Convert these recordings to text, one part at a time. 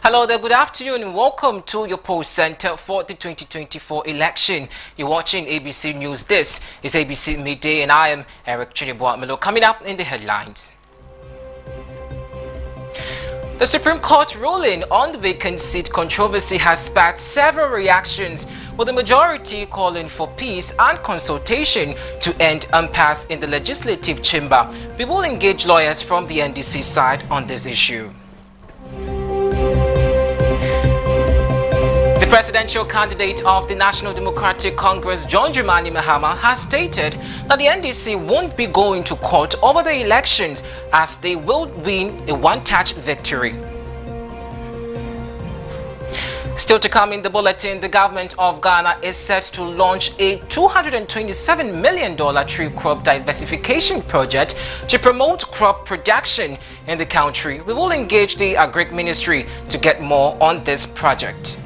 Hello there, good afternoon and welcome to your post center for the 2024 election. You're watching ABC News. This is ABC Midday and I am Eric Chinibuamelo. Coming up in the headlines. The Supreme Court ruling on the vacant seat controversy has sparked several reactions, with the majority calling for peace and consultation to end impasse in the legislative chamber. We will engage lawyers from the NDC side on this issue. The presidential candidate of the National Democratic Congress, John Dramani Mahama, has stated that the NDC won't be going to court over the elections as they will win a one-touch victory. Still to come in the bulletin, the government of Ghana is set to launch a $227 million tree crop diversification project to promote crop production in the country. We will engage the Agric Ministry to get more on this project.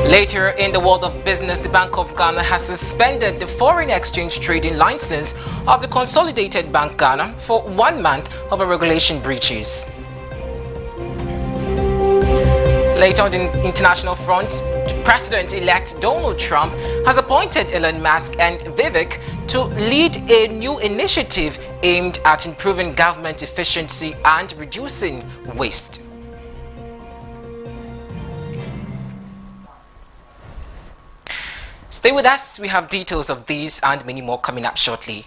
Later in the world of business, the Bank of Ghana has suspended the foreign exchange trading license of the Consolidated Bank Ghana for 1 month over regulation breaches. Later on the international front, President-elect Donald Trump has appointed Elon Musk and Vivek to lead a new initiative aimed at improving government efficiency and reducing waste. Stay with us, we have details of these and many more coming up shortly.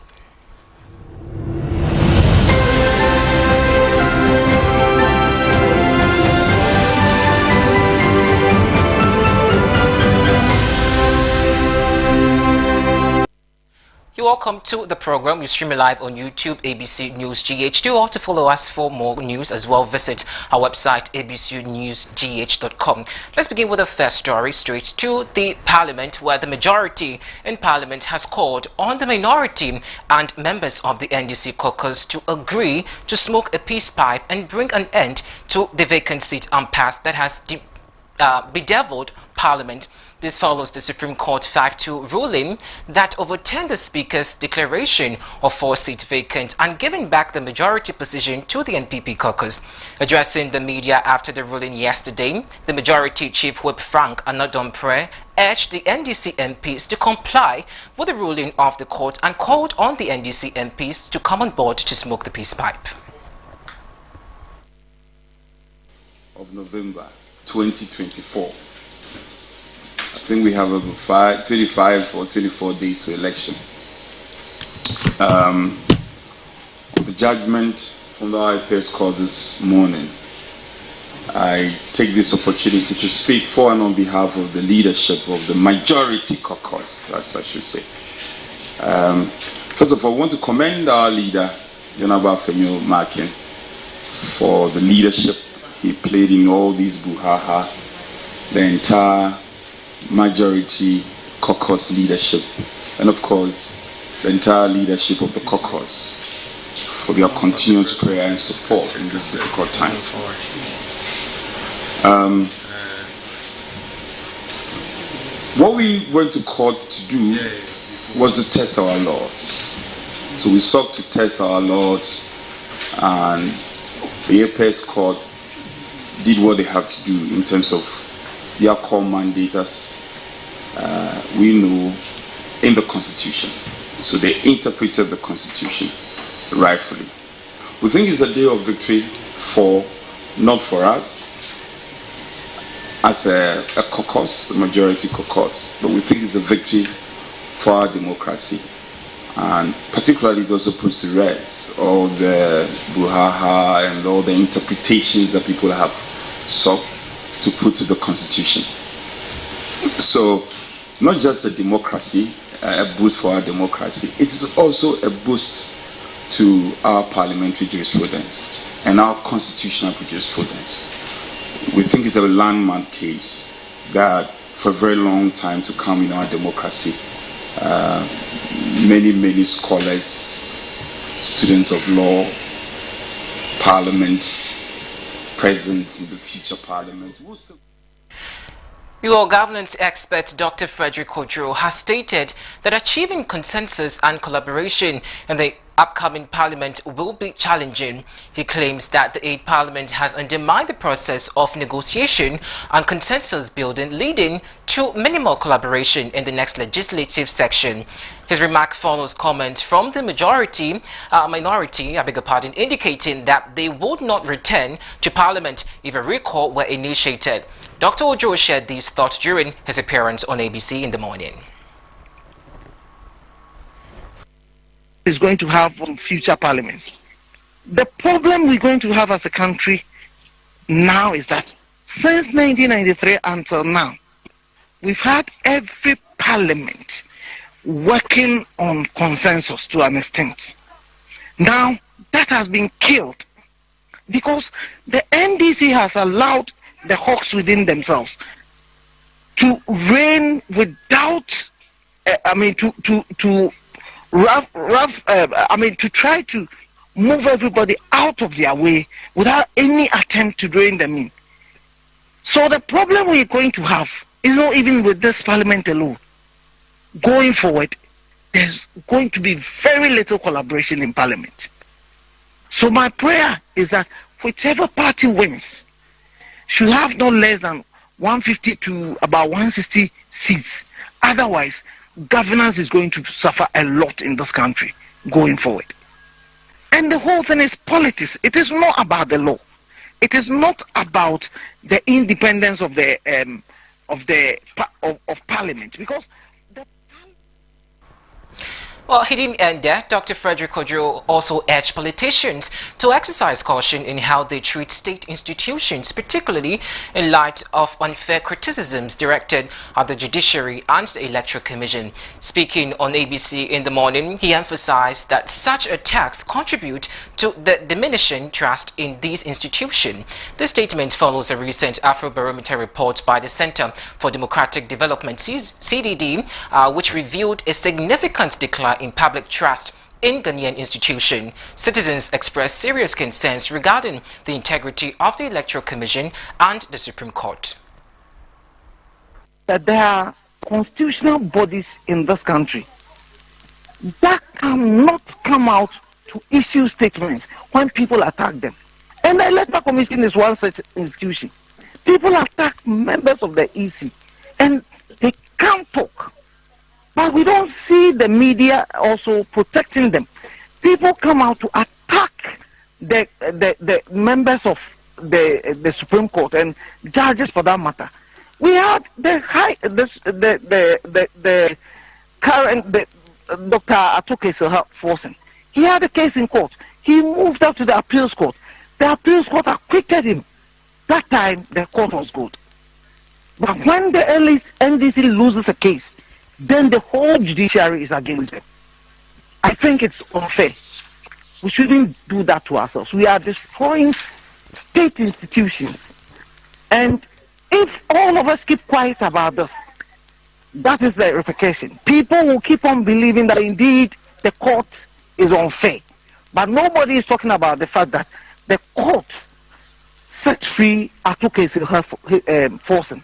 You're welcome to the program. You stream live on YouTube, ABC News GH. Do also follow us for more news as well. Visit our website, abcnewsgh.com. Let's begin with the first story, straight to the Parliament, where the majority in Parliament has called on the minority and members of the NDC caucus to agree to smoke a peace pipe and bring an end to the vacant seat impasse that has bedeviled Parliament. This follows the Supreme Court 5-2 ruling that overturned the Speaker's declaration of 4 seats vacant and giving back the majority position to the NPP caucus. Addressing the media after the ruling yesterday, the Majority Chief Whip Frank Anadompre urged the NDC MPs to comply with the ruling of the court and called on the NDC MPs to come on board to smoke the peace pipe. Of November 2024. I think we have about 25 or 24 days to election. The judgment from the IPS court this morning, I take this opportunity to speak for and on behalf of the leadership of the majority caucus, as I should say. First of all, I want to commend our leader, Jonaba Fenyo Makin, for the leadership he played in all these buhaha, the entire majority caucus leadership, and of course the entire leadership of the caucus for their continuous prayer and support in this difficult time. What we went to court to do was to test our laws. So we sought to test our laws, and the APS court did what they had to do in terms of their core mandate, as we know, in the Constitution. So they interpreted the Constitution rightfully. We think it's a day of victory not for us as a caucus, a majority caucus, but we think it's a victory for our democracy. And particularly it also puts to rest all the buhaha and all the interpretations that people have sought to put to the Constitution. So, not just a democracy, a boost for our democracy, it is also a boost to our parliamentary jurisprudence and our constitutional jurisprudence. We think it's a landmark case that for a very long time to come in our democracy, many scholars, students of law, parliament, present in the future parliament. Your governance expert Dr. Frederick Odro has stated that achieving consensus and collaboration in the upcoming parliament will be challenging. He claims that the 8th parliament has undermined the process of negotiation and consensus building, leading to minimal collaboration in the next legislative section. His remark follows comment from the minority, indicating that they would not return to parliament if a recall were initiated. Dr. Ojo shared these thoughts during his appearance on ABC in the morning. Is going to have on future parliaments. The problem we're going to have as a country now is that since 1993 until now, we've had every parliament working on consensus to an extent. Now, that has been killed because the NDC has allowed the hawks within themselves to reign without, to try to move everybody out of their way without any attempt to rein them in. So the problem we're going to have is not even with this parliament alone. Going forward, there's going to be very little collaboration in parliament. So my prayer is that whichever party wins should have no less than 150 to about 160 seats. Otherwise, governance is going to suffer a lot in this country going forward. And the whole thing is politics. It is not about the law. It is not about the independence of the parliament, because well, he didn't end there. Dr. Frederick Ojo also urged politicians to exercise caution in how they treat state institutions, particularly in light of unfair criticisms directed at the judiciary and the Electoral Commission. Speaking on ABC in the morning, he emphasized that such attacks contribute to the diminishing trust in these institutions. This statement follows a recent Afrobarometer report by the Center for Democratic Development, CDD, which revealed a significant decline in public trust in Ghanaian institutions. Citizens expressed serious concerns regarding the integrity of the Electoral Commission and the Supreme Court. That there are constitutional bodies in this country that cannot come out to issue statements when people attack them. And the Electoral Commission is one such institution. People attack members of the EC and they can't talk. But we don't see the media also protecting them. People come out to attack the members of the Supreme Court and judges for that matter. We had the current Dr. Atuke Forsen. He had a case in court. He moved up to the appeals court. The appeals court acquitted him. That time the court was good. But when the NDC loses a case, then the whole judiciary is against them. I think it's unfair. We shouldn't do that to ourselves. We are destroying state institutions. And if all of us keep quiet about this, that is the repercussion. People will keep on believing that indeed the court is unfair. But nobody is talking about the fact that the court set free Atuke Forsen.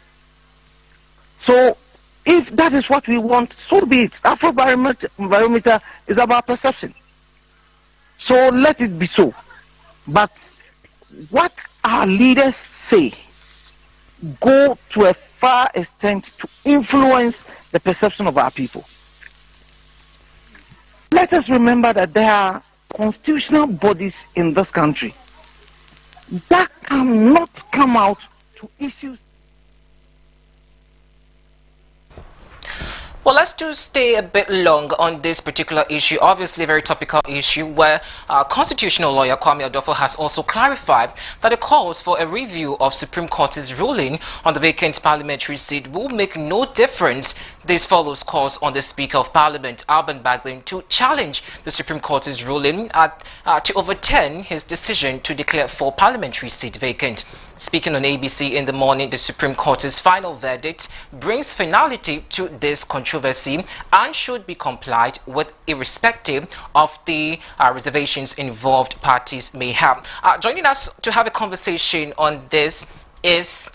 So if that is what we want, so be it. Afrobarometer is about perception. So let it be so. But what our leaders say go to a far extent to influence the perception of our people. Let us remember that there are constitutional bodies in this country that cannot come out to issues. Well, let's do stay a bit long on this particular issue, obviously a very topical issue where constitutional lawyer Kwame Adolfo has also clarified that the calls for a review of Supreme Court's ruling on the vacant parliamentary seat will make no difference. This follows calls on the Speaker of Parliament, Alban Bagbin, to challenge the Supreme Court's ruling to overturn his decision to declare 4 parliamentary seats vacant. Speaking on ABC in the morning, the Supreme Court's final verdict brings finality to this controversy and should be complied with irrespective of the reservations involved parties may have. Joining us to have a conversation on this is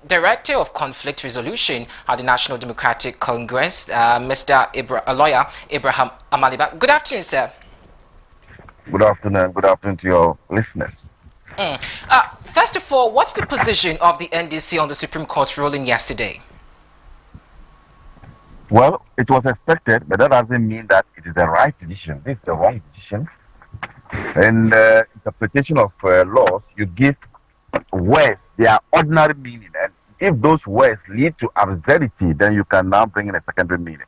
Director of Conflict Resolution at the National Democratic Congress, lawyer Abraham Amaliba. Good afternoon, sir. Good afternoon. Good afternoon to your listeners. First of all, what's the position of the NDC on the Supreme Court's ruling yesterday? Well, it was expected, but that doesn't mean that it is the right decision. This is the wrong decision. In the interpretation of laws, you give words their ordinary meaning, and if those words lead to absurdity, then you can now bring in a secondary meaning.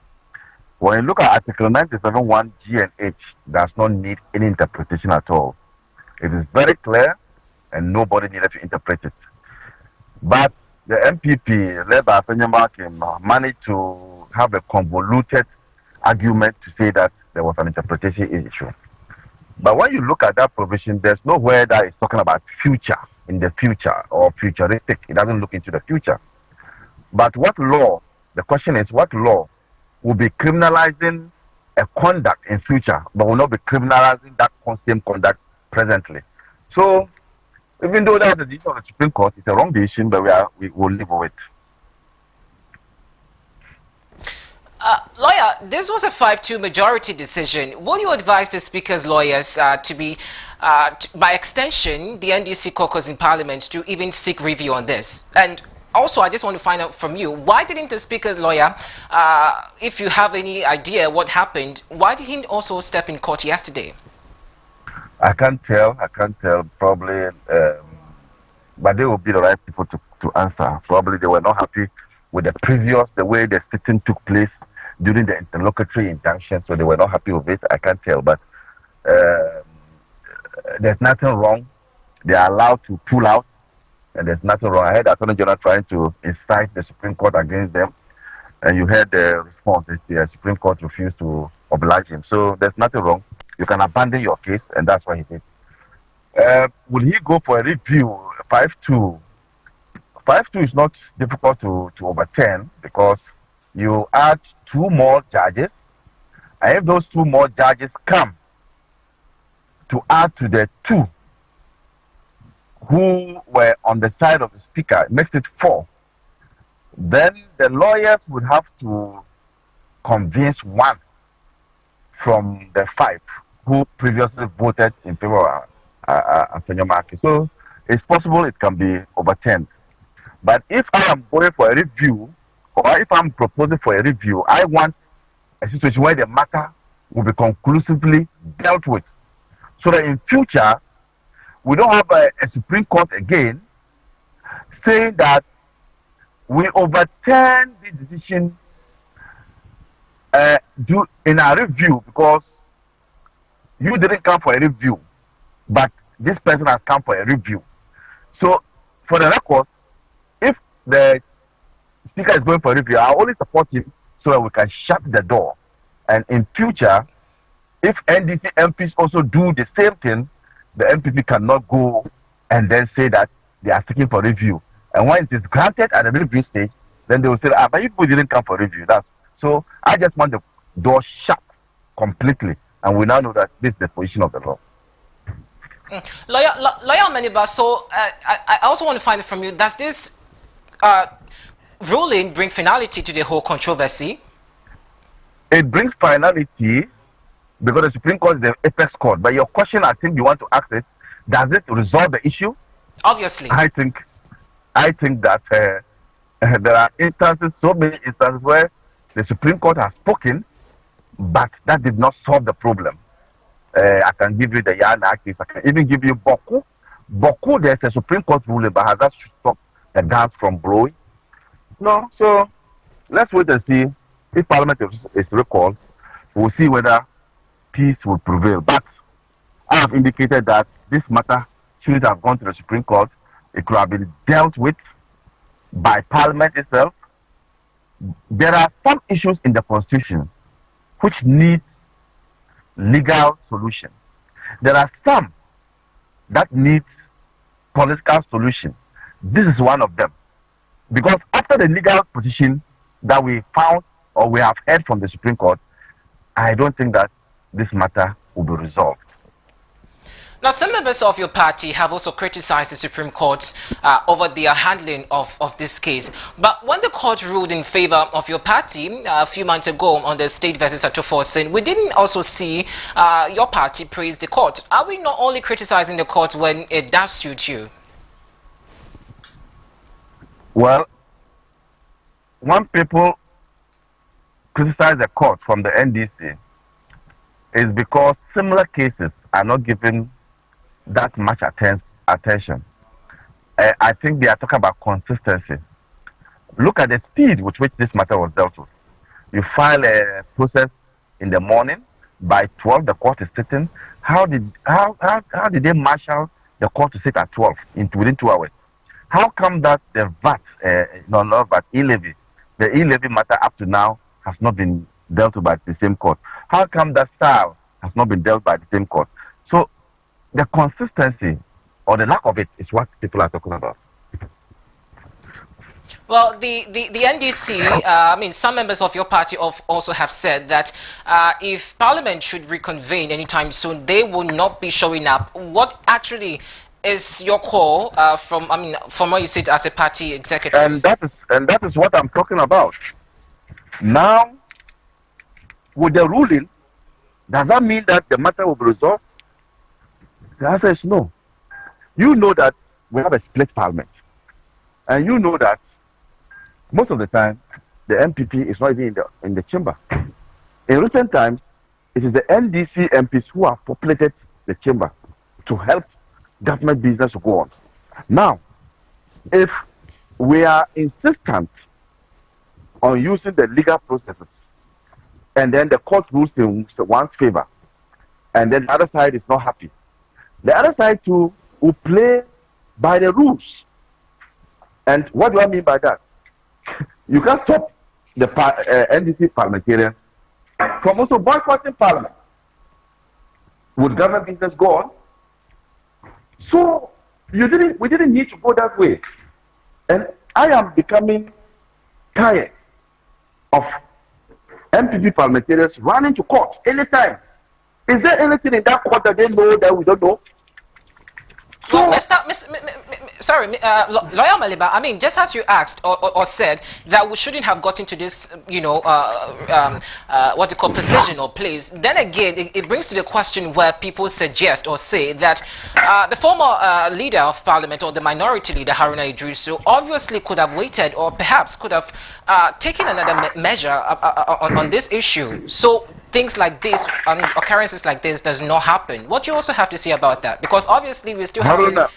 When you look at Article 97(1) G and H, does not need any interpretation at all. It is very clear, and nobody needed to interpret it. But the MPP, led by Afenyamarkin, managed to have a convoluted argument to say that there was an interpretation issue. But when you look at that provision, there's nowhere that is talking about future, in the future, or futuristic. It doesn't look into the future. But what law, the question is, what law will be criminalizing a conduct in future, but will not be criminalizing that same conduct presently? So, even though that's the decision of the Supreme Court, it's a wrong decision, but we will live with it. Lawyer, this was a 5-2 majority decision. Will you advise the Speaker's lawyers to be, by extension, the NDC caucus in Parliament to even seek review on this? And also, I just want to find out from you, why didn't the Speaker's lawyer, if you have any idea what happened, why did he also step in court yesterday? I can't tell. Probably, but they will be the right people to answer. Probably they were not happy with the way the sitting took place during the interlocutory injunction, so they were not happy with it. I can't tell, but there's nothing wrong. They are allowed to pull out, and there's nothing wrong. I heard the Attorney General trying to incite the Supreme Court against them, and you heard the response. The Supreme Court refused to oblige him. So there's nothing wrong. You can abandon your case, and that's what he did. Will he go for a review? 5-2. 5-2 is not difficult to overturn because you add 2 more judges, and if those 2 more judges come to add to the 2 who were on the side of the Speaker, it makes it 4. Then the lawyers would have to convince 1 from the 5 who previously voted in favor of Afenyamarkin. So it's possible it can be overturned. But if I am going for a review, or if I'm proposing for a review, I want a situation where the matter will be conclusively dealt with. So that in future, we don't have a Supreme Court again saying that we overturn the decision in a review because you didn't come for a review, but this person has come for a review. So, for the record, if the Speaker is going for a review, I only support him so that we can shut the door. And in future, if NDC MPs also do the same thing, the MPP cannot go and then say that they are seeking for review. And when it is granted at the review stage, then they will say, but you people didn't come for review. So I just want the door shut completely. And we now know that this is the position of the law. Lawyer Maniba, so I also want to find it from you. Does this ruling bring finality to the whole controversy? It brings finality because the Supreme Court is the apex court. But your question, I think you want to ask is, does it resolve the issue? Obviously. I think that there are instances, so many instances where the Supreme Court has spoken, but that did not solve the problem. I can give you the Yana case. I can even give you Boku. Boku, there's a Supreme Court ruling, but has that stopped the guns from blowing? No. So let's wait and see. If Parliament is recalled, we'll see whether peace will prevail. But I have indicated that this matter should have gone to the Supreme Court. It could have been dealt with by Parliament itself. There are some issues in the Constitution which need legal solution. There are some that need political solution. This is one of them. Because after the legal position that we found or we have heard from the Supreme Court, I don't think that this matter will be resolved. Now, Now, some members of your party have also criticized the Supreme Court over their handling of this case. But when the court ruled in favor of your party a few months ago on the State versus Atoforsen, we didn't also see your party praise the court. Are we not only criticizing the court when it does suit you? Well, when people criticize the court from the NDC, is because similar cases are not given that much attention. I think they are talking about consistency. Look at the speed with which this matter was dealt with. You file a process in the morning, by 12 the court is sitting. How did they marshal the court to sit at 12 within 2 hours? How come that the VAT, not VAT, e-levy, the e-levy matter up to now has not been dealt with by the same court? How come that style has not been dealt by the same court? So the consistency or the lack of it is what people are talking about. Well, the NDC, I mean, some members of your party also have said that if Parliament should reconvene anytime soon, they will not be showing up. What actually is your call from where you sit as a party executive? And that is what I'm talking about. Now, with the ruling, does that mean that the matter will be resolved? The answer is no. You know that we have a split parliament. And you know that most of the time, the MPP is not even in the chamber. In recent times, it is the NDC MPs who have populated the chamber to help government business to go on. Now, if we are insistent on using the legal processes, and then the court rules in one's favor, and then the other side is not happy, the other side too will play by the rules. And what do I mean by that? You can't stop the NDC parliamentarians from also boycotting parliament. Would government business go on? So we didn't need to go that way. And I am becoming tired of MPP parliamentarians running to court anytime. Is there anything in that court that they know that we don't know? Well, Lawyer Maliba, I mean, just as you asked or said that we shouldn't have gotten to this, what you call position or place, then again, it brings to the question where people suggest or say that the former leader of parliament or the minority leader, Haruna Idrisu, obviously could have waited or perhaps could have taken another measure on this issue. So things like this, occurrences like this does not happen. What do you also have to say about that? Because obviously we still have... Haruna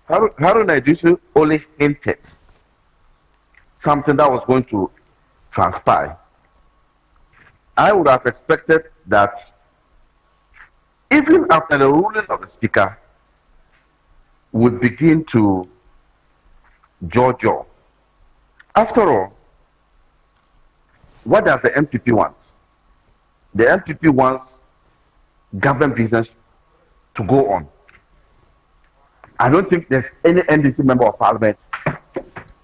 Idrisu only hinted something that was going to transpire. I would have expected that even after the ruling of the speaker would begin to jaw. After all, what does the MPP want? The MPP wants government business to go on. I don't think there's any NDC member of parliament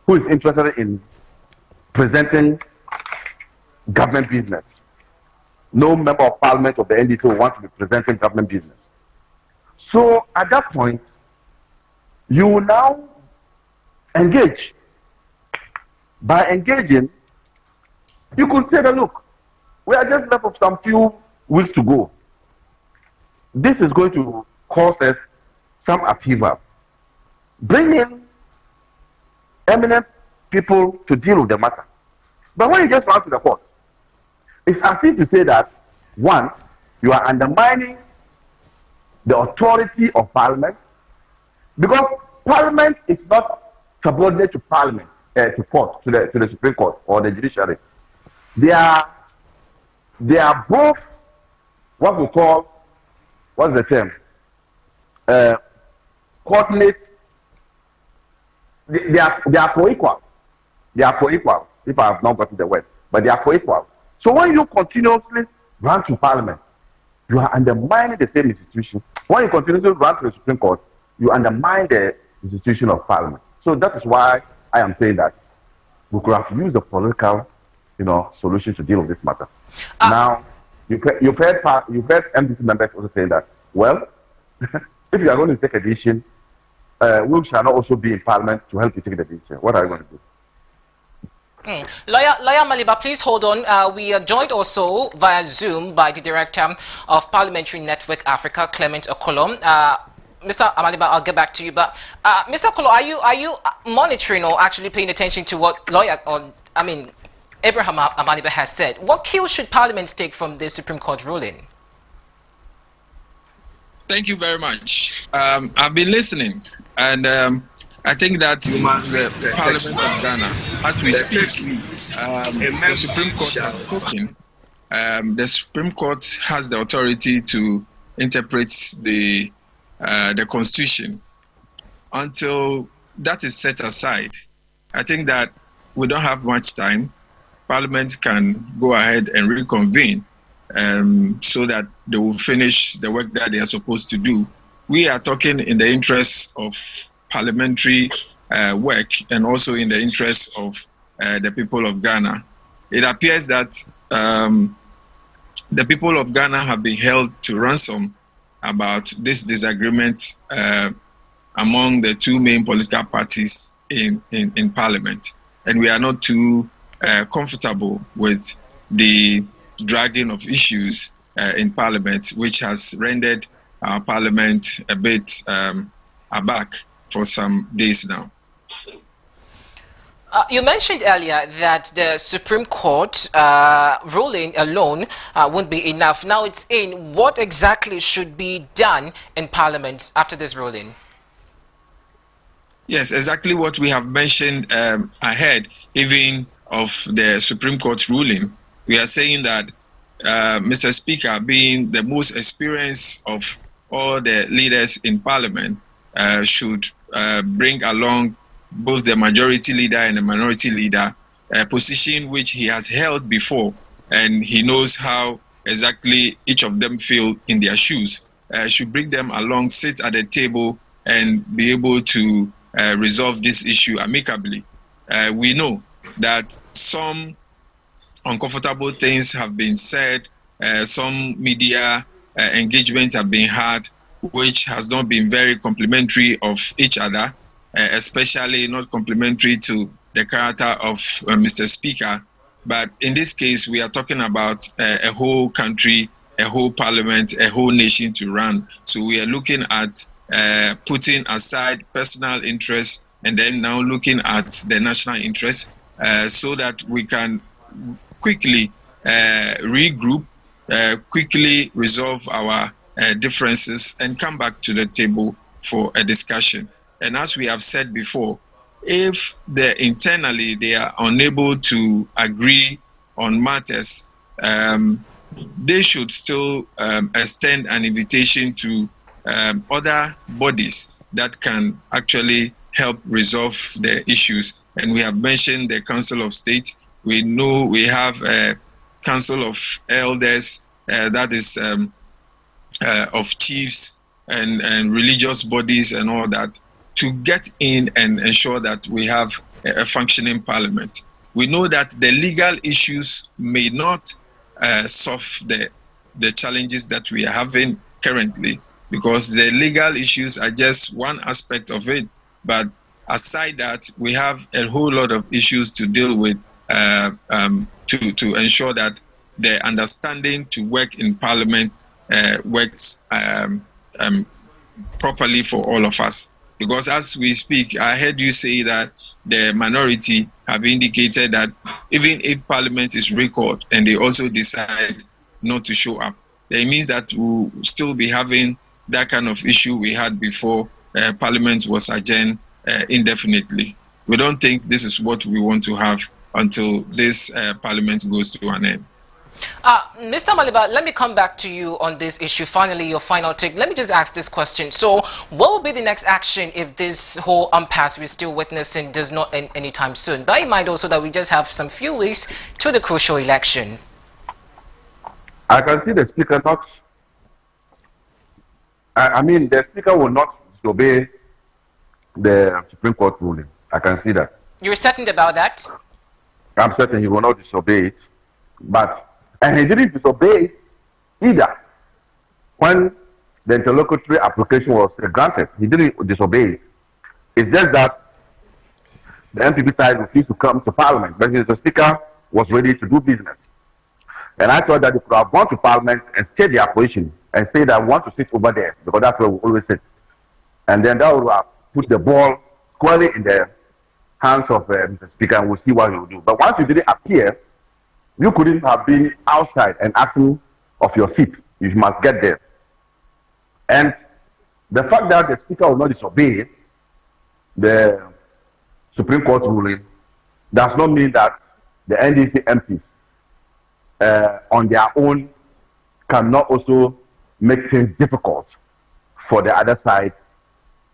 who is interested in presenting government business. No member of parliament of the NDC will want to be presenting government business. So at that point, you will now engage. By engaging, you could say that, look, we are just left with some few weeks to go. This is going to cause us some upheaval. Bring in eminent people to deal with the matter. But when you just run to the court, it's as if to say that, one, you are undermining the authority of parliament, because parliament is not subordinate to parliament, to court, to the Supreme Court or the judiciary. They are both what we call, what's the term? Coordinate. They are co-equal. They are co-equal, if I have not gotten the word, but they are co-equal. So when you continuously run to parliament, you are undermining the same institution. When you continuously run to the Supreme Court, you undermine the institution of parliament. So that is why I am saying that we could have used the political, solution to deal with this matter. Now, you've heard MDC members also saying that well, if you are going to take a decision, we shall not also be in Parliament to help you take the decision. What are you going to do? Lawyer Maliba, please hold on. We are joined also via Zoom by the Director of Parliamentary Network Africa, Clement Okolom. Mr. Amaliba, I'll get back to you. But Mr. Okolo, are you monitoring or actually paying attention to what Abraham Amaliba has said? What cue should Parliament take from the Supreme Court ruling? Thank you very much. I've been listening, and I think that the Parliament of Ghana, as we speak, the Supreme Court has spoken. The Supreme Court has the authority to interpret the Constitution. Until that is set aside, I think that we don't have much time. Parliament can go ahead and reconvene so that they will finish the work that they are supposed to do. We are talking in the interest of parliamentary work and also in the interest of the people of Ghana. It appears that the people of Ghana have been held to ransom about this disagreement among the two main political parties in Parliament. And we are not too comfortable with the dragging of issues in Parliament, which has rendered our Parliament a bit aback for some days now. You mentioned earlier that the Supreme Court ruling alone won't be enough. Now it's in. What exactly should be done in Parliament after this ruling? Yes, exactly what we have mentioned ahead, even of the Supreme Court ruling. We are saying that Mr. Speaker, being the most experienced of all the leaders in Parliament, should bring along both the majority leader and the minority leader, a position which he has held before, and he knows how exactly each of them feel in their shoes. Should bring them along, sit at the table, and be able to resolve this issue amicably. We know that some uncomfortable things have been said, some media engagement have been had, which has not been very complimentary of each other, especially not complimentary to the character of Mr. Speaker. But in this case, we are talking about a whole country, a whole parliament, a whole nation to run. So we are looking at putting aside personal interests and then now looking at the national interest so that we can quickly regroup, quickly resolve our differences and come back to the table for a discussion. And as we have said before, if internally they are unable to agree on matters, they should still extend an invitation to other bodies that can actually help resolve the issues. And we have mentioned the Council of State. We know we have a Council of Elders, that is of chiefs and religious bodies and all that, to get in and ensure that we have a functioning parliament. We know that the legal issues may not solve the challenges that we are having currently, because the legal issues are just one aspect of it. But aside that, we have a whole lot of issues to deal with to ensure that the understanding to work in parliament works properly for all of us. Because as we speak, I heard you say that the minority have indicated that even if parliament is recalled and they also decide not to show up, that means that we'll still be having that kind of issue we had before parliament was adjourned indefinitely. We don't think this is what we want to have until this parliament goes to an end. Mr. Maliba, let me come back to you on this issue. Finally, your final take. Let me just ask this question. So, what will be the next action if this whole impasse we're still witnessing does not end anytime soon? Bear in mind also that we just have some few weeks to the crucial election. I can see the speaker not. I mean, the speaker will not disobey the Supreme Court ruling. I can see that. You're certain about that? I'm certain he will not disobey it. But and he didn't disobey either when the interlocutory application was granted. He didn't disobey it. It's just that the MPP side refused to come to Parliament, but the Speaker was ready to do business. And I thought that they could have gone to Parliament and state their position and say that I want to sit over there, because that's where we always sit. And then that would have put the ball squarely in the hands of Mr. Speaker, and we'll see what he will do. But once you didn't appear, you couldn't have been outside and asking of your seat. You must get there. And the fact that the Speaker will not disobey the Supreme Court ruling does not mean that the NDC MPs on their own cannot also make things difficult for the other side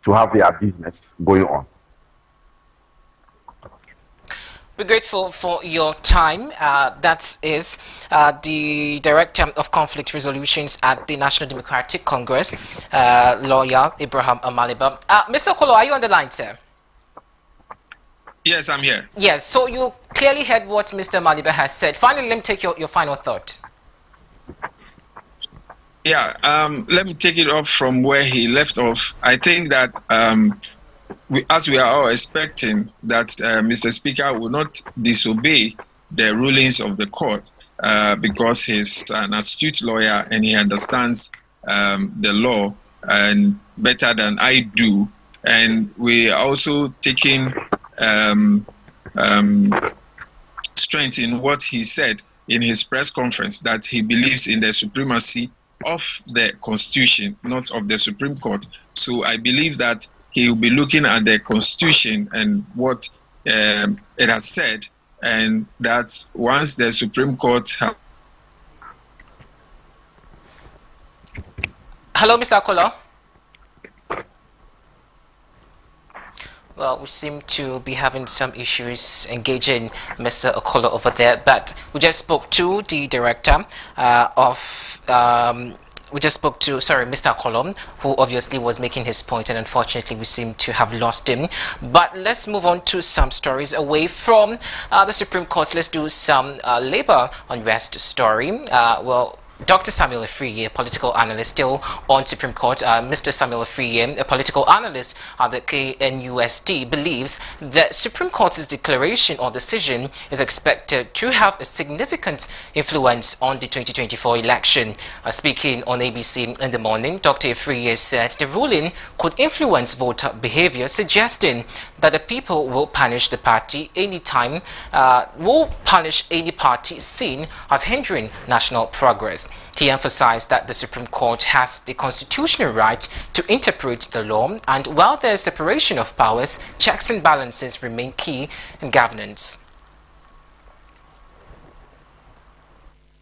to have their business going on. We're grateful for your time. That is the Director of Conflict Resolutions at the National Democratic Congress, lawyer Abraham Amaliba. Mr. Okolo, are you on the line, sir? Yes, I'm here. Yes, so you clearly heard what Mr. Amaliba has said. Finally, let me take your final thought. Yeah, let me take it off from where he left off. I think that as we are all expecting that Mr. Speaker will not disobey the rulings of the court because he's an astute lawyer and he understands the law and better than I do. And we are also taking strength in what he said in his press conference, that he believes in the supremacy of the Constitution, not of the Supreme Court. So I believe that he will be looking at the Constitution and what it has said, and that once the Supreme Court... Hello, Mr. Okolo. Well, we seem to be having some issues engaging Mr. Okolo over there, but we just spoke to the director Mr. Okolo, who obviously was making his point, and unfortunately we seem to have lost him. But let's move on to some stories away from the Supreme Court. Let's do some labor unrest story. Well, Dr. Samuel Afriyie, a political analyst, still on Supreme Court. Mr. Samuel Afriyie, a political analyst at the KNUST, believes that Supreme Court's declaration or decision is expected to have a significant influence on the 2024 election. Speaking on ABC in the morning, Dr. Afriyie said the ruling could influence voter behavior, suggesting that the people will punish the party anytime, will punish any party seen as hindering national progress. He emphasized that the Supreme Court has the constitutional right to interpret the law, and while there is separation of powers, checks and balances remain key in governance.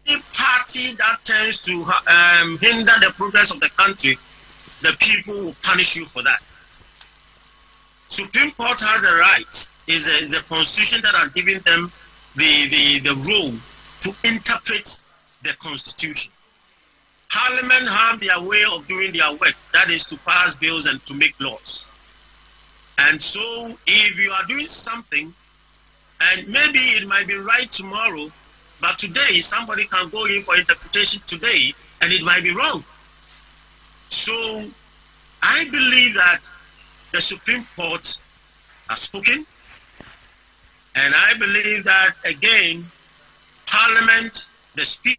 Any party that tends to hinder the progress of the country, the people will punish you for that. Supreme Court has a right, is a constitution that has given them the role to interpret the Constitution. Parliament have their way of doing their work, that is to pass bills and to make laws. And so if you are doing something, and maybe it might be right tomorrow, but today somebody can go in for interpretation today and it might be wrong. So I believe that the Supreme Court has spoken, and I believe that again, Parliament, the Speaker.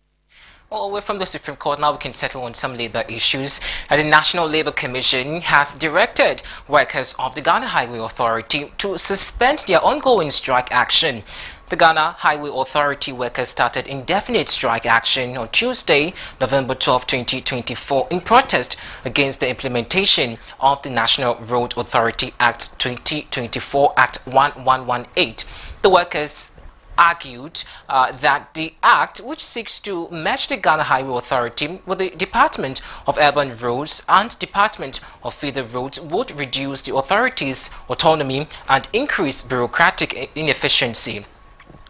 Well, away from the Supreme Court, now we can settle on some labor issues. The National Labour Commission has directed workers of the Ghana Highway Authority to suspend their ongoing strike action. The Ghana Highway Authority workers started indefinite strike action on Tuesday, November 12, 2024, in protest against the implementation of the National Road Authority Act 2024, Act 1118. The workers argued that the act, which seeks to merge the Ghana Highway Authority with the Department of Urban Roads and Department of Feeder Roads, would reduce the authority's autonomy and increase bureaucratic inefficiency.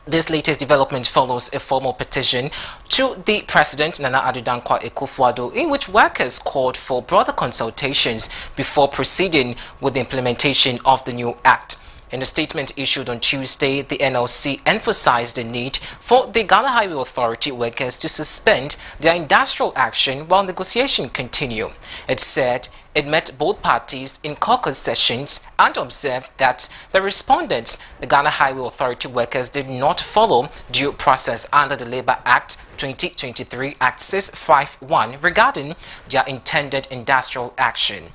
This latest development follows a formal petition to the President, Nana Addo Dankwa Akufo-Addo, in which workers called for broader consultations before proceeding with the implementation of the new act. In a statement issued on Tuesday, the NLC emphasized the need for the Ghana Highway Authority workers to suspend their industrial action while negotiations continue. It said it met both parties in caucus sessions and observed that the respondents, the Ghana Highway Authority workers, did not follow due process under the Labour Act 2023 Act 651 regarding their intended industrial action.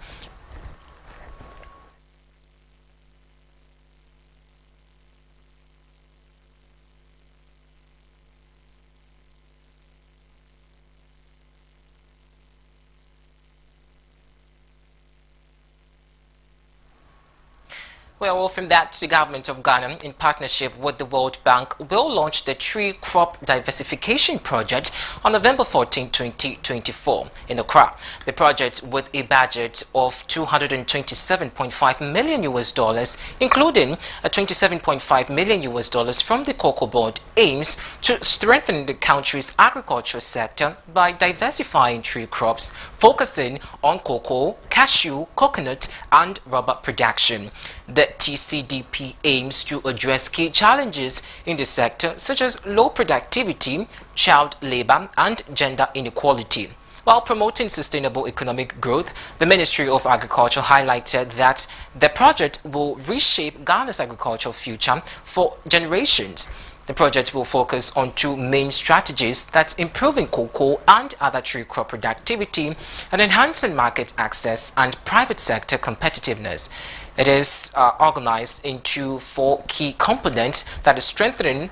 Well, from that, the government of Ghana, in partnership with the World Bank, will launch the Tree Crop Diversification Project on November 14, 2024 in Accra. The project, with a budget of $227.5 million US, including a $27.5 million US from the Cocoa Board, aims to strengthen the country's agricultural sector by diversifying tree crops, focusing on cocoa, cashew, coconut, and rubber production. The TCDP aims to address key challenges in the sector such as low productivity, child labor, and gender inequality. While promoting sustainable economic growth, the Ministry of Agriculture highlighted that the project will reshape Ghana's agricultural future for generations. The project will focus on two main strategies: that's improving cocoa and other tree crop productivity and enhancing market access and private sector competitiveness. It is organized into four key components: that is strengthening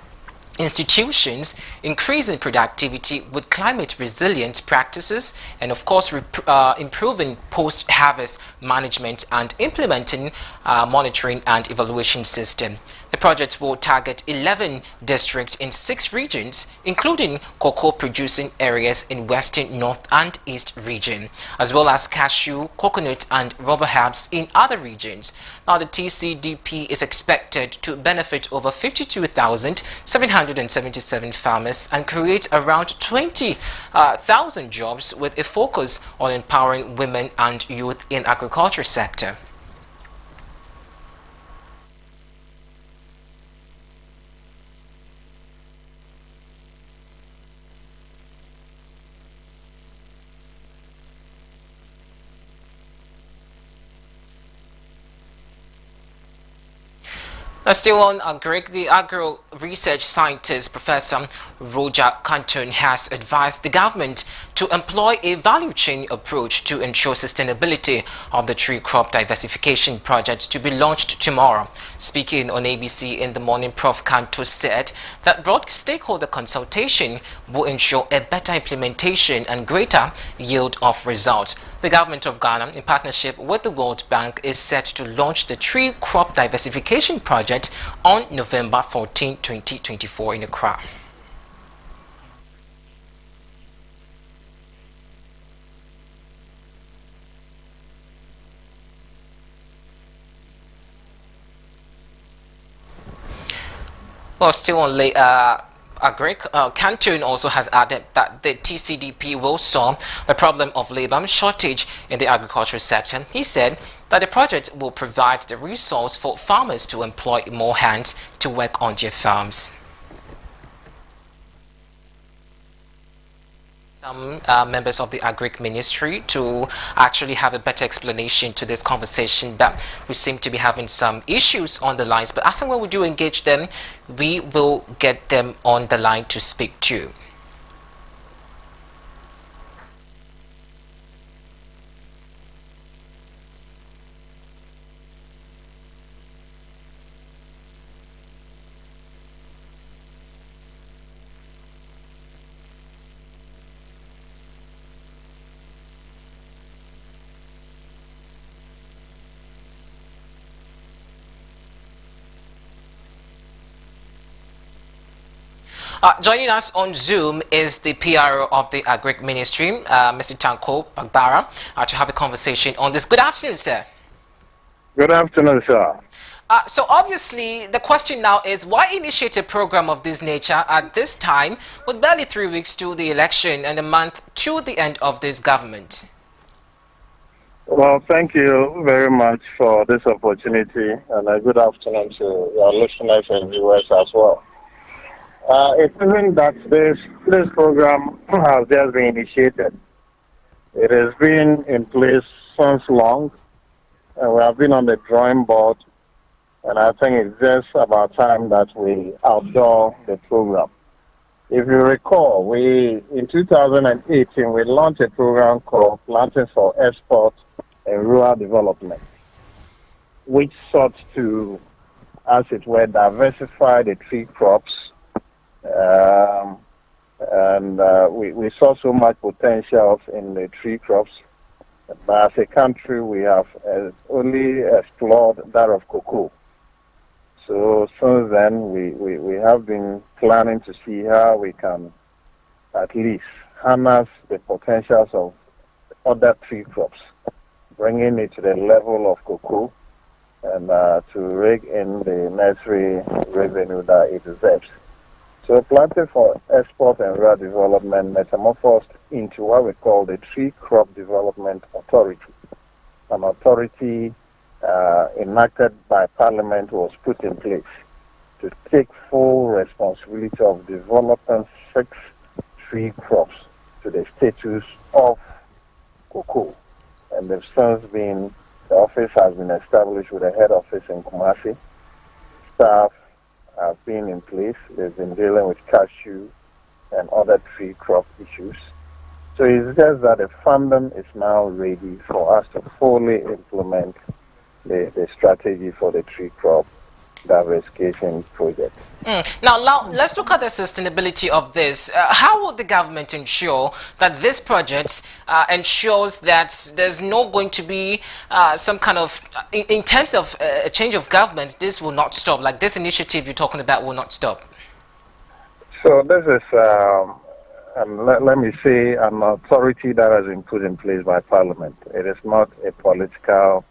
institutions, increasing productivity with climate resilient practices, and of course improving post-harvest management and implementing monitoring and evaluation system. The project will target 11 districts in 6 regions, including cocoa-producing areas in Western, North and East region, as well as cashew, coconut and rubber herbs in other regions. Now, the TCDP is expected to benefit over 52,777 farmers and create around 20,000 jobs, with a focus on empowering women and youth in agriculture sector. Still on the agro research scientist Professor Roger Cantone has advised the government to employ a value chain approach to ensure sustainability of the tree crop diversification project to be launched tomorrow. Speaking on ABC in the morning, Prof. Cantone said that broad stakeholder consultation will ensure a better implementation and greater yield of results. The government of Ghana, in partnership with the World Bank, is set to launch the Tree Crop Diversification Project on November 14, 2024 in Accra. Well, still on Cantone also has added that the TCDP will solve the problem of labor shortage in the agricultural sector. He said that the project will provide the resource for farmers to employ more hands to work on their farms. Some members of the Agric Ministry to actually have a better explanation to this conversation, but we seem to be having some issues on the lines. But as and when we do engage them, we will get them on the line to speak to. Joining us on Zoom is the PRO of the Agric Ministry, Mr. Tanko Bagbara, to have a conversation on this. Good afternoon, sir. Good afternoon, sir. So obviously, the question now is, why initiate a program of this nature at this time, with barely 3 weeks to the election and a month to the end of this government? Well, thank you very much for this opportunity, and a good afternoon to your listeners and viewers as well. It isn't that this program has just been initiated. It has been in place since long, and we have been on the drawing board, and I think it's just about time that we outdoor the program. If you recall, in 2018 we launched a program called Planting for Export and Rural Development, which sought to, as it were, diversify the tree crops. We saw so much potential in the tree crops. But as a country, we have only explored that of cocoa. So since then, we have been planning to see how we can at least harness the potentials of other tree crops, bringing it to the level of cocoa and to rig in the nursery revenue that it deserves. So Planting for Export and Rural Development metamorphosed into what we call the Tree Crop Development Authority. An authority enacted by Parliament was put in place to take full responsibility of developing 6 tree crops to the status of cocoa. And the office has been established with a head office in Kumasi. Staff have been in place. They've been dealing with cashew and other tree crop issues. So it's just that the funding is now ready for us to fully implement the strategy for the tree crop diversification project. Now, let's look at the sustainability of this. How will the government ensure that this project ensures that there's not going to be some kind of, in terms of a change of government, this will not stop? Like this initiative you're talking about will not stop? So this is, let me say, an authority that has been put in place by Parliament. It is not a political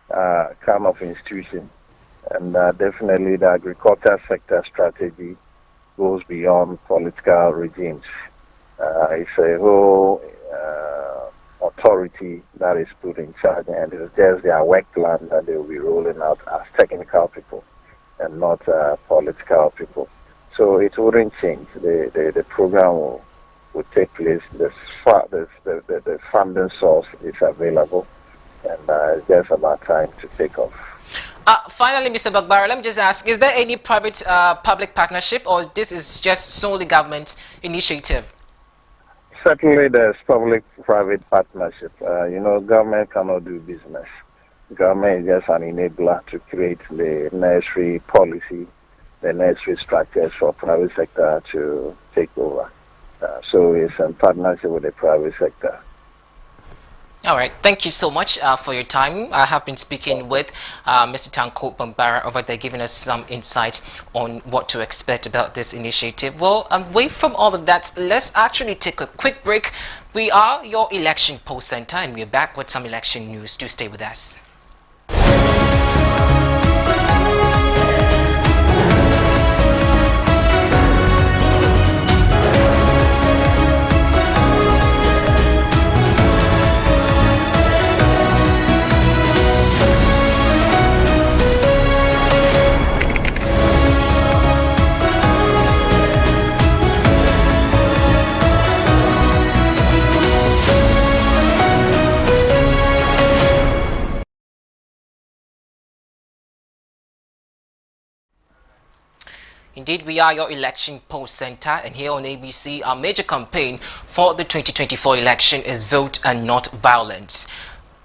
kind of institution. And definitely the agriculture sector strategy goes beyond political regimes. It's a whole authority that is put in charge, and it's just their work plan that they will be rolling out as technical people and not political people. So it wouldn't change. The program will take place. The funding source is available, and it's just about time to take off. Finally, Mr. Bagbara, let me just ask, is there any private public partnership, or this is just solely government initiative? Certainly there's public-private partnership. Government cannot do business. Government is just an enabler to create the nursery policy, the nursery structures for private sector to take over. So it's in partnership with the private sector. All right. Thank you so much for your time. I have been speaking with Mr. Tanko Bambara over there, giving us some insight on what to expect about this initiative. Well, away from all of that, let's actually take a quick break. We are your election poll center, and we're back with some election news. Do stay with us. Indeed, we are your election poll center, and here on ABC, our major campaign for the 2024 election is Vote and Not Violence.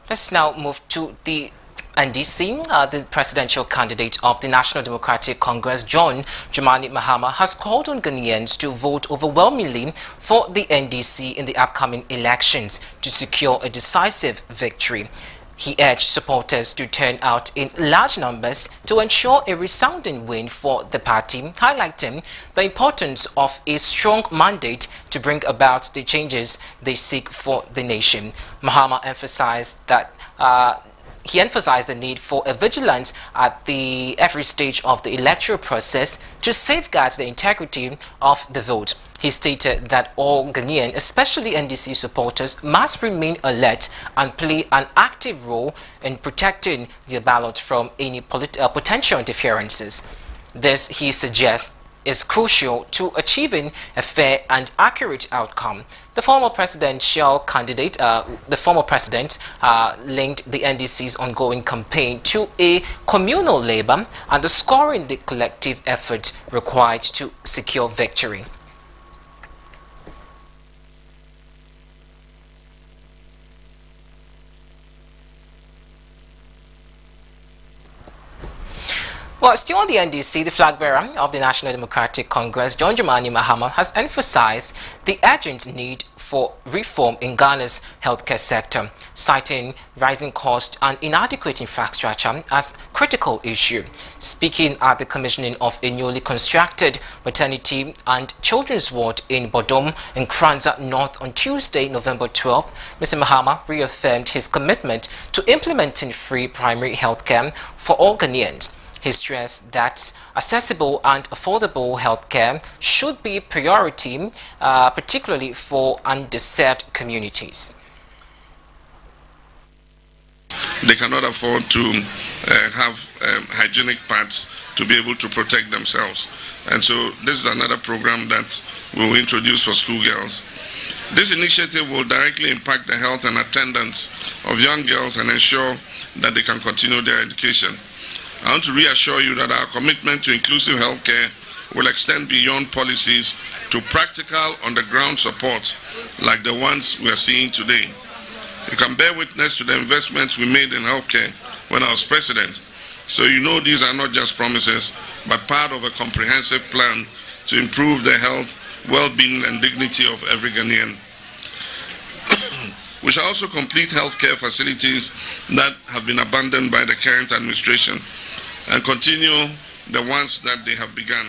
Let's now move to the NDC. The presidential candidate of the National Democratic Congress, John Dramani Mahama, has called on Ghanaians to vote overwhelmingly for the NDC in the upcoming elections to secure a decisive victory. He urged supporters to turn out in large numbers to ensure a resounding win for the party, highlighting the importance of a strong mandate to bring about the changes they seek for the nation. Mahama emphasized that he emphasized the need for a vigilance at every stage of the electoral process to safeguard the integrity of the vote. He stated that all Ghanaian, especially NDC supporters, must remain alert and play an active role in protecting their ballot from any potential interferences. This, he suggests, is crucial to achieving a fair and accurate outcome. The former president linked the NDC's ongoing campaign to a communal labor, underscoring the collective effort required to secure victory. Well, still on the NDC, the flag bearer of the National Democratic Congress, John Dramani Mahama, has emphasized the urgent need for reform in Ghana's healthcare sector, citing rising costs and inadequate infrastructure as critical issue. Speaking at the commissioning of a newly constructed maternity and children's ward in Bodom in Kranza North on Tuesday, November 12th, Mr. Mahama reaffirmed his commitment to implementing free primary healthcare for all Ghanaians. He stressed that accessible and affordable healthcare should be a priority, particularly for underserved communities. They cannot afford to have hygienic pads to be able to protect themselves. And so this is another program that we will introduce for schoolgirls. This initiative will directly impact the health and attendance of young girls and ensure that they can continue their education. I want to reassure you that our commitment to inclusive healthcare will extend beyond policies to practical on-the-ground support like the ones we are seeing today. You can bear witness to the investments we made in healthcare when I was president. So you know these are not just promises, but part of a comprehensive plan to improve the health, well-being and dignity of every Ghanaian. We shall also complete healthcare facilities that have been abandoned by the current administration and continue the ones that they have begun.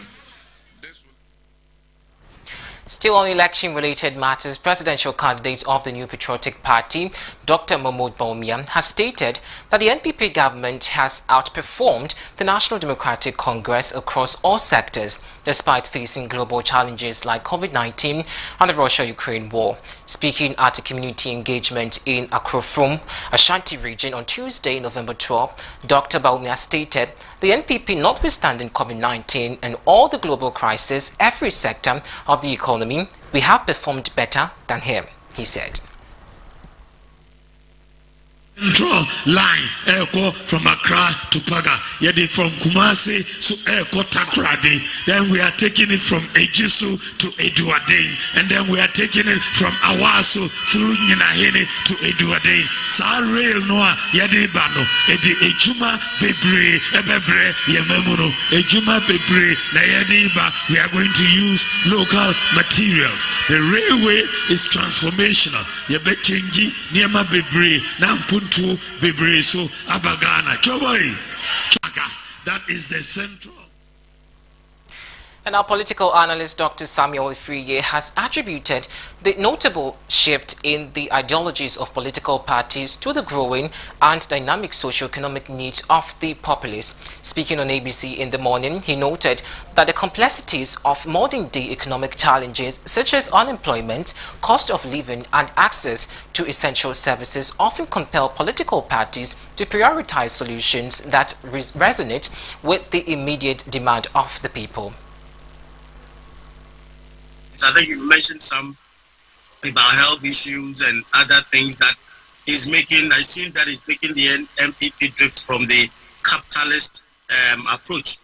Still on election-related matters, presidential candidate of the New Patriotic Party, Dr. Mahmoud Bawumia, has stated that the NPP government has outperformed the National Democratic Congress across all sectors, despite facing global challenges like COVID-19 and the Russia-Ukraine war. Speaking at a community engagement in Akrofrom, Ashanti region on Tuesday, November 12, Dr. Bawumia stated the NPP, notwithstanding COVID-19 and all the global crisis, every sector of the economy, we have performed better than him, he said. Draw line airco from Accra to Paga. Yet from Kumasi to airco Takradi. Then we are taking it from Ejisu to Eduardane. And then we are taking it from Awaso through Ninahene to Eduardane. Sa rail noa yadi bano. Edi Ejuma Bebre Ebebre Yememuno. Ejuma Bebre na yadi ba. We are going to use local materials. The railway is transformational. Yebe chenji Niema Bebre Nampun to Bibreso Abagana. That is the central. And our political analyst Dr. Samuel Ifriye has attributed the notable shift in the ideologies of political parties to the growing and dynamic socio-economic needs of the populace. Speaking on ABC in the morning, he noted that the complexities of modern-day economic challenges such as unemployment, cost of living and access to essential services often compel political parties to prioritize solutions that resonate with the immediate demand of the people. I think you mentioned some about health issues and other things that is making, I think that is making the MPP drift from the capitalist approach.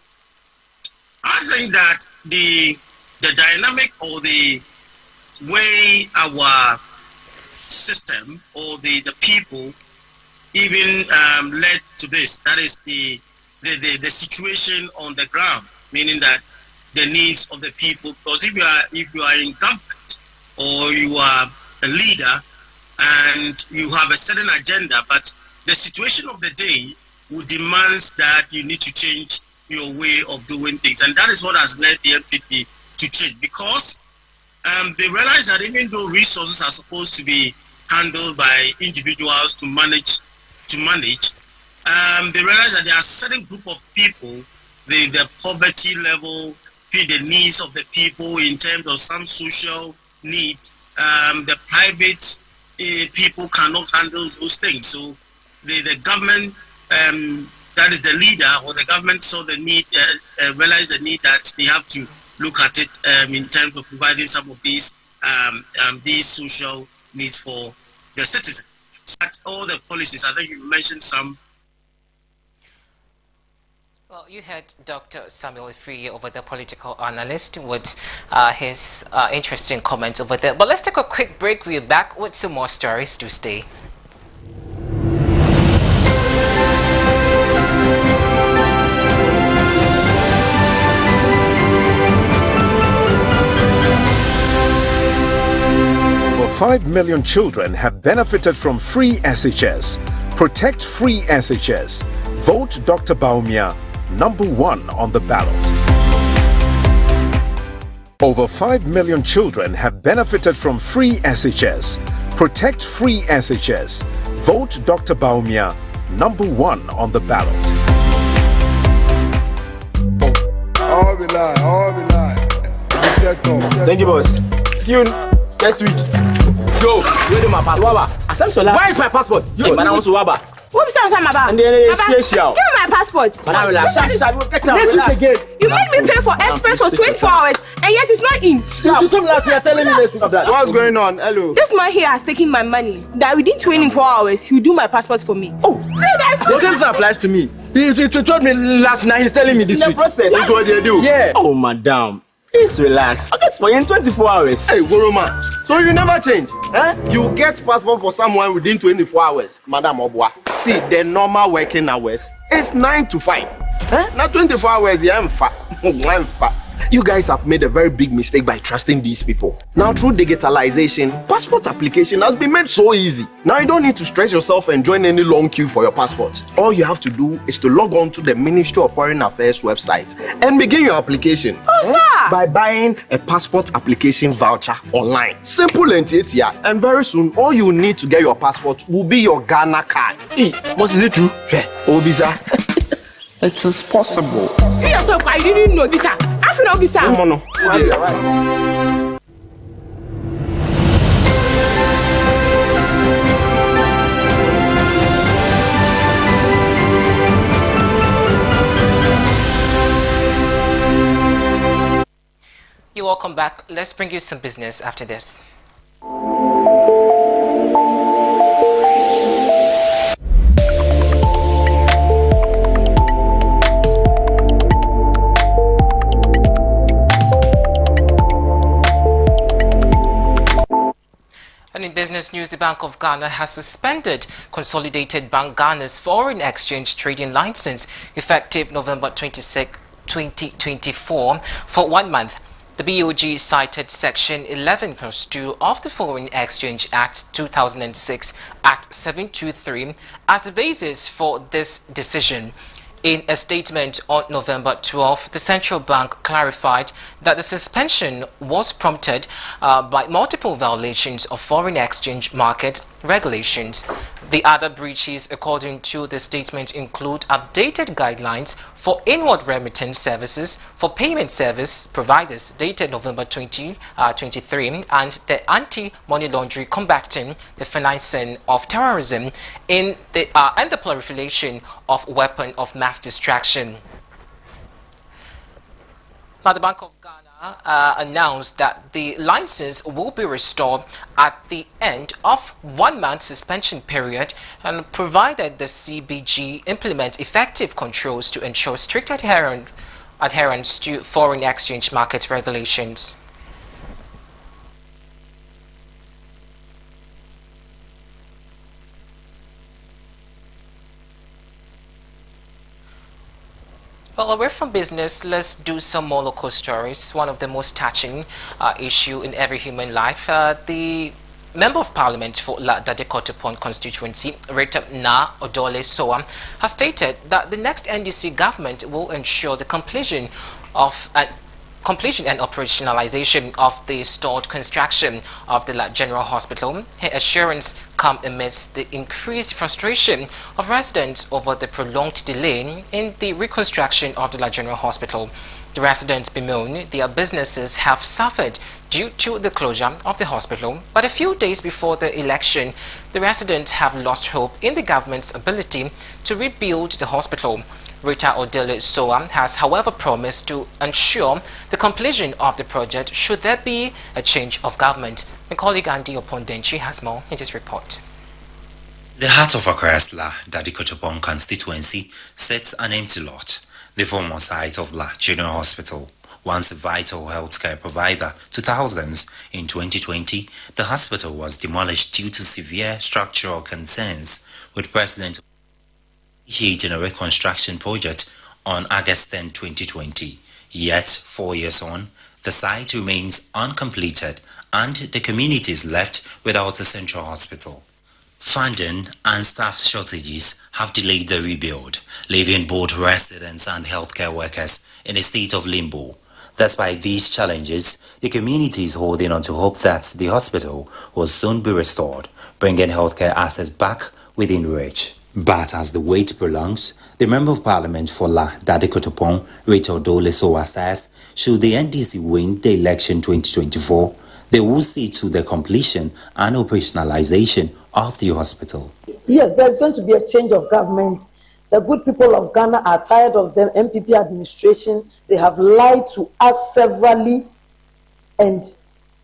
I think that the dynamic or the way our system or the people even led to this, that is the situation on the ground, meaning that the needs of the people. Because if you are in government or you are a leader and you have a certain agenda, but the situation of the day would demand that you need to change your way of doing things, and that is what has led the MPP to change, because they realize that even though resources are supposed to be handled by individuals to manage, they realize that there are a certain group of people, the poverty level feed the needs of the people in terms of some social need. The private people cannot handle those things. So the government, that is the leader, or the government saw the need, realized the need that they have to look at it in terms of providing some of these social needs for the citizens. So that's all the policies. I think you mentioned some. Well, you heard Dr. Samuel Free over the political analyst with his interesting comment over there. But let's take a quick break. We're back with some more stories to stay. Over 5 million children have benefited from free SHS. Protect free SHS. Vote Dr. Baumia #1 on the ballot. Over 5 million children have benefited from free SHS. Protect free SHS. Vote Dr. Baumia #1 on the ballot. All be lie. Thank you, boss. See you next week. Yo, where is my passport? Where is my passport? Yo, man, I want to Waba. What is that? And then give me my passport. Relax. You made me pay for express for 24 hours and yet it's not in. You told me that you are telling me this. What's going on? Hello. This man here has taken my money. That within 24 hours he'll do my passport for me. Oh, see that's the same thing applies to me. He told me last night. He's telling me this week. Process. That's what they do. Yeah. Oh, madam. Please relax. I'll get for you in 24 hours. Hey, Goroma. So you never change? Eh? You get passport for someone within 24 hours, Madam Obwa. See, the normal working hours is 9 to 5. Eh? Not 24 hours, I'm fat. You guys have made a very big mistake by trusting these people. Now, through digitalization, passport application has been made so easy. Now, you don't need to stress yourself and join any long queue for your passport. All you have to do is to log on to the Ministry of Foreign Affairs website and begin your application. Sir. By buying a passport application voucher online. Simple and easier. And very soon, all you need to get your passport will be your Ghana card. Hey, boss, is it true? Yeah, Obiza. It is possible. You yourself, I didn't know this. I feel officer. No. You're welcome back. Let's bring you some business after this. And in business news, the Bank of Ghana has suspended Consolidated Bank Ghana's foreign exchange trading license effective November 26, 2024 for 1 month. The BOG cited Section 11(2) of the Foreign Exchange Act 2006, Act 723, as the basis for this decision. In a statement on November 12, the central bank clarified that the suspension was prompted by multiple violations of foreign exchange market regulations. The other breaches, according to the statement, include updated guidelines for inward remittance services for payment service providers dated November 2023 and the anti-money laundering, combating the financing of terrorism and the proliferation of weapons of mass destruction. Now, the Bank of Ghana announced that the license will be restored at the end of 1 month suspension period, and provided the CBG implement effective controls to ensure strict adherence to foreign exchange market regulations. Well, away from business, let's do some more local stories. One of the most touching issue in every human life. The Member of Parliament for La Dadekotopon constituency, Rita Na Odole Soa, has stated that the next NDC government will ensure the completion and operationalization of the stalled construction of the General Hospital. Her assurance come amidst the increased frustration of residents over the prolonged delay in the reconstruction of the General Hospital. The residents bemoan their businesses have suffered due to the closure of the hospital, but a few days before the election, the residents have lost hope in the government's ability to rebuild the hospital. Rita Odele Soa has, however, promised to ensure the completion of the project should there be a change of government. My colleague Andy Opondenchi has more in this report. The heart of Accra's La Dadikotopon constituency sits an empty lot. The former site of La General Hospital, once a vital healthcare provider to thousands, in 2020, the hospital was demolished due to severe structural concerns, with President initiating a reconstruction project on August 10, 2020. Yet, 4 years on, the site remains uncompleted and the community is left without a central hospital. Funding and staff shortages have delayed the rebuild, leaving both residents and healthcare workers in a state of limbo. Despite these challenges, the community is holding on to hope that the hospital will soon be restored, bringing healthcare assets back within reach. But as the wait prolongs, the Member of Parliament for La Dadikotopon, Rachel Dole Soa, says, should the NDC win the election 2024, they will see to the completion and operationalization of the hospital. Yes, there's going to be a change of government. The good people of Ghana are tired of the MPP administration. They have lied to us severally, and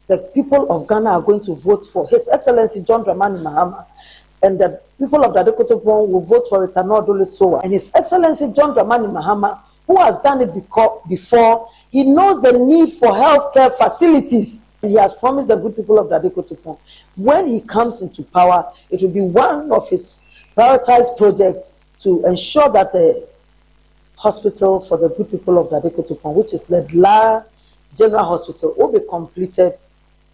the people of Ghana are going to vote for His Excellency John Dramani Mahama, and the people of Dadikotopon will vote for Rita Dole Soa. And His Excellency John Dramani Mahama, who has done it before, he knows the need for healthcare facilities. He has promised the good people of Dadikotopon, when he comes into power, it will be one of his prioritized projects to ensure that the hospital for the good people of Dadikotopon, which is the La General Hospital, will be completed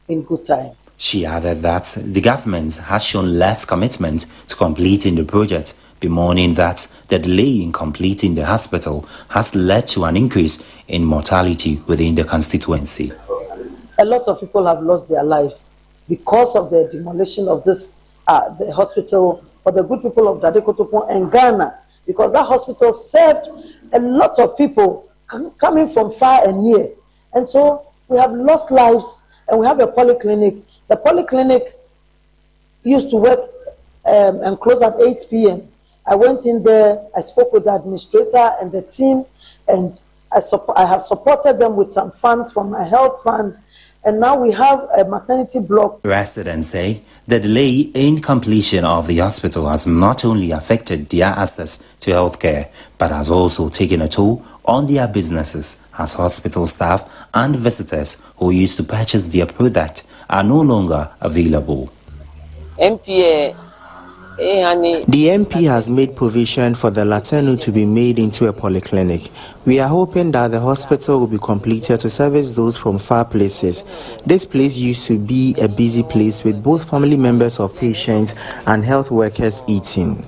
in good time. She added that the government has shown less commitment to completing the project, bemoaning that the delay in completing the hospital has led to an increase in mortality within the constituency. A lot of people have lost their lives because of the demolition of this the hospital for the good people of Dadikotopon and Ghana, because that hospital served a lot of people coming from far and near. And so we have lost lives, and we have a polyclinic. The polyclinic used to work and close at 8 p.m. I went in there, I spoke with the administrator and the team, and I have supported them with some funds from my health fund. And now we have a maternity block. Residents say the delay in completion of the hospital has not only affected their access to healthcare, but has also taken a toll on their businesses, as hospital staff and visitors who used to purchase their product are no longer available. The MP has made provision for the Latino to be made into a polyclinic. We are hoping that the hospital will be completed to service those from far places. This place used to be a busy place with both family members of patients and health workers eating.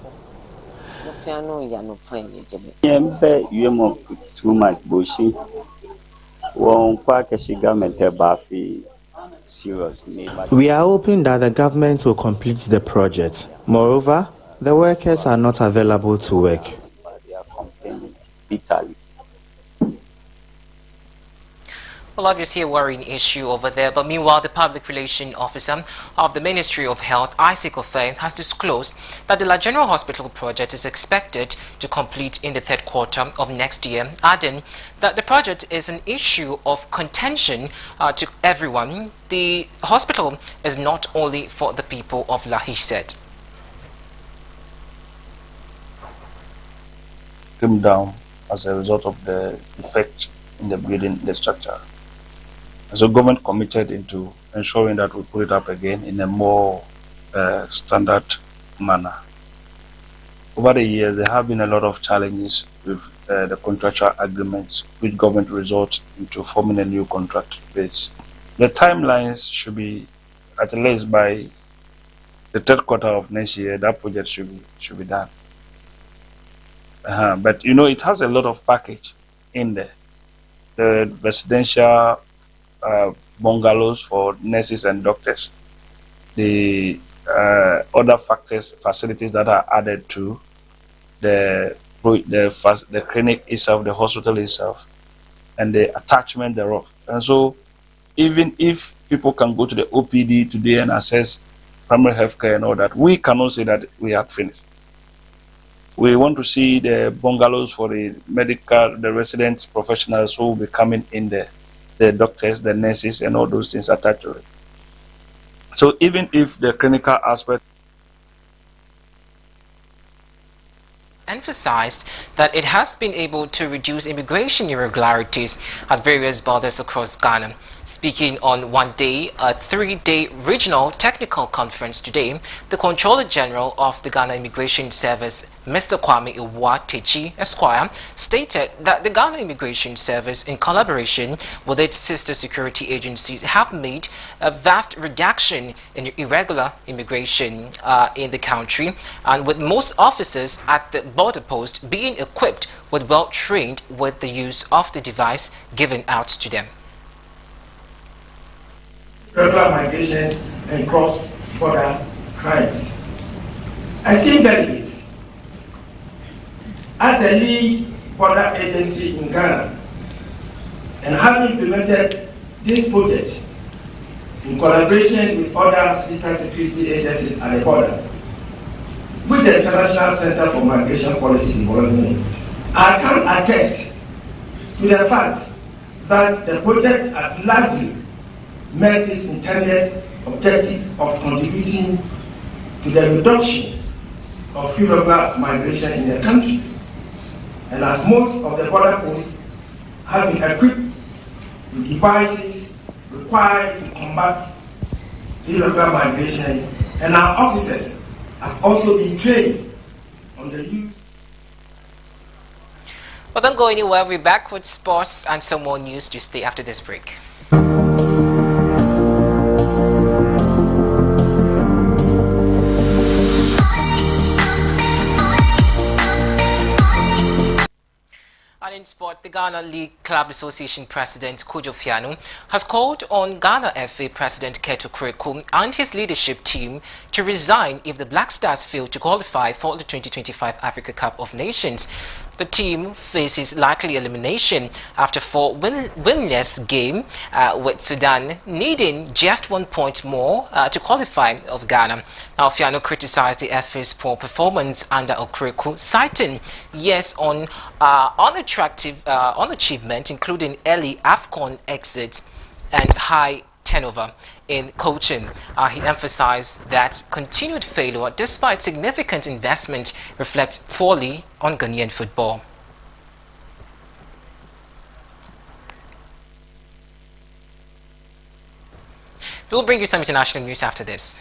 We are hoping that the government will complete the project. Moreover, the workers are not available to work. Well, obviously a worrying issue over there, but meanwhile, the public relations officer of the Ministry of Health, Isaac Ofe, has disclosed that the La General Hospital project is expected to complete in the third quarter of next year, adding that the project is an issue of contention to everyone. The hospital is not only for the people of La, he said. Came down as a result of the defect in the building, the structure. So government committed into ensuring that we put it up again in a more standard manner. Over the years, there have been a lot of challenges with the contractual agreements, which government resort into forming a new contract base. The timelines should be at least by the third quarter of next year. That project should be done. But you know, it has a lot of package in there. The residential bungalows for nurses and doctors, the other facilities that are added to the clinic itself, the hospital itself, and the attachment thereof. And so, even if people can go to the OPD today and access primary health care and all that, we cannot say that we have finished. We want to see the bungalows for the the residents, professionals who will be coming in there, the doctors, the nurses, and all those things attached to it. So even if the clinical aspect emphasized that it has been able to reduce immigration irregularities at various borders across Ghana. Speaking on one day, a 3-day regional technical conference today, the Controller General of the Ghana Immigration Service, Mr. Kwame Iwuatechi Esquire, stated that the Ghana Immigration Service, in collaboration with its sister security agencies, have made a vast reduction in irregular immigration in the country, and with most officers at the border post being equipped with well-trained with the use of the device given out to them. Regular migration and cross-border crimes. Esteemed delegates, as the lead border agency in Ghana, and having implemented this project in collaboration with other sister security agencies at the border, with the International Center for Migration Policy Development, I can attest to the fact that the project has largely met its intended objective of contributing to the reduction of irregular migration in the country. And as most of the border posts have been equipped with devices required to combat irregular migration, and our officers have also been trained on the use. Well, don't go anywhere. We'll be back with sports and some more news to stay after this break. And in sport, the Ghana League Club Association President Kojo Fiano has called on Ghana FA President Keto Kureku and his leadership team to resign if the Black Stars fail to qualify for the 2025 Africa Cup of Nations. The team faces likely elimination after 4 winless game with Sudan needing just 1 point more to qualify of Ghana. Now, Fiano criticized the FA's poor performance under Okureku, citing on unachievement, including early AFCON exits and high turnover in coaching. He emphasized that continued failure, despite significant investment, reflects poorly on Ghanaian football. We'll bring you some international news after this.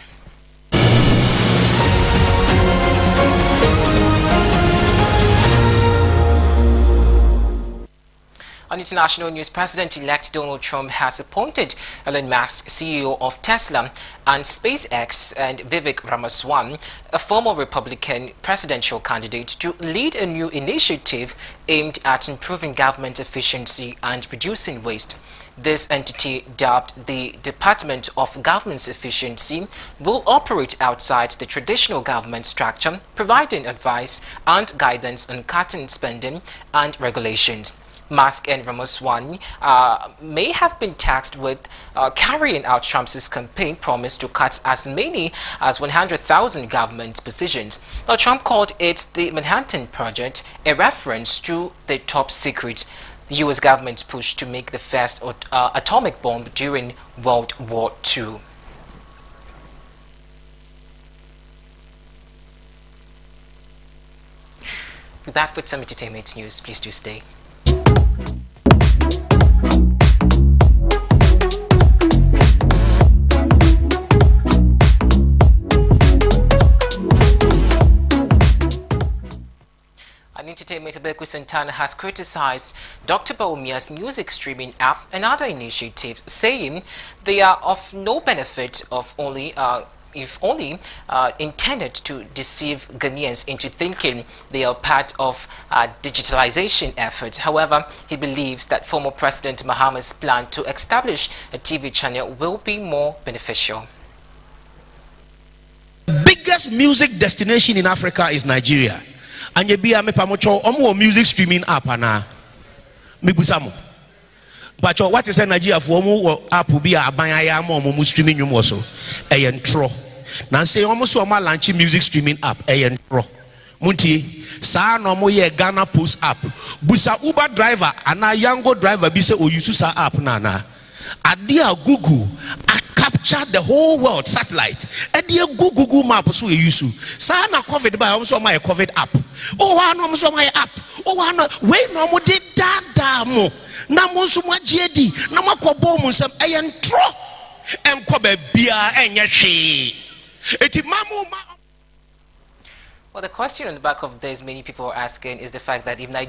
On international news, President-elect Donald Trump has appointed Elon Musk, CEO of Tesla and SpaceX, and Vivek Ramaswamy, a former Republican presidential candidate, to lead a new initiative aimed at improving government efficiency and reducing waste. This entity, dubbed the Department of Government Efficiency, will operate outside the traditional government structure, providing advice and guidance on cutting spending and regulations. Musk and Ramaswamy may have been tasked with carrying out Trump's campaign promise to cut as many as 100,000 government positions. Now, Trump called it the Manhattan Project, a reference to the top secret the U.S. government's push to make the first atomic bomb during World War II. We're back with some entertainment news. Please do stay. Entertainment Abeku Santana has criticized Dr. Baumia's music streaming app and other initiatives, saying they are of no benefit if only intended to deceive Ghanaians into thinking they are part of digitalization efforts. However, he believes that former President Mahama's plan to establish a TV channel will be more beneficial. biggest music destination in Africa is Nigeria. And you be a music streaming app ana mibusamo. But what is Nigeria for app will be a banya streaming you also a entro. Now say almost launch music streaming app a entro. Munti sa no mo ye Ghana Post app. Busa Uber driver and a Yango driver be say o use sa app na. Adia Google capture the whole world satellite. Adia Google map so you use. Sa na COVID by also my COVID app. Oh I no so my app. Oh I no we no mo de dada mo. Na mo so mo jedi. Na mo kobo mo sam e entro. Em ko ba bia enye hwe. Eti mamu Well, the question on the back of this, many people are asking, is the fact that if Nigeria